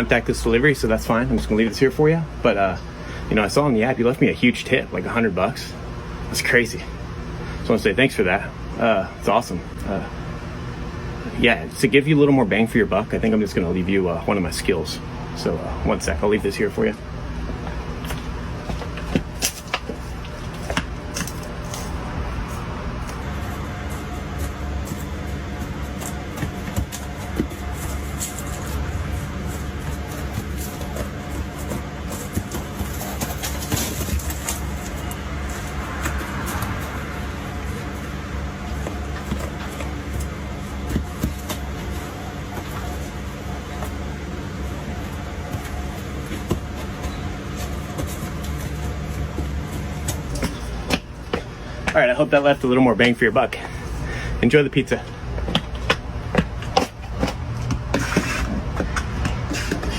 contactless delivery, so that's fine. I'm just gonna leave this here for you. But you know, I saw on the app you left me a huge tip, like $100. That's crazy. So I want to say thanks for that. It's awesome. Yeah, to give you a little more bang for your buck, I think I'm just gonna leave you one of my skills. So one sec, I'll leave this here for you. All right, I hope that left a little more bang for your buck. Enjoy the pizza.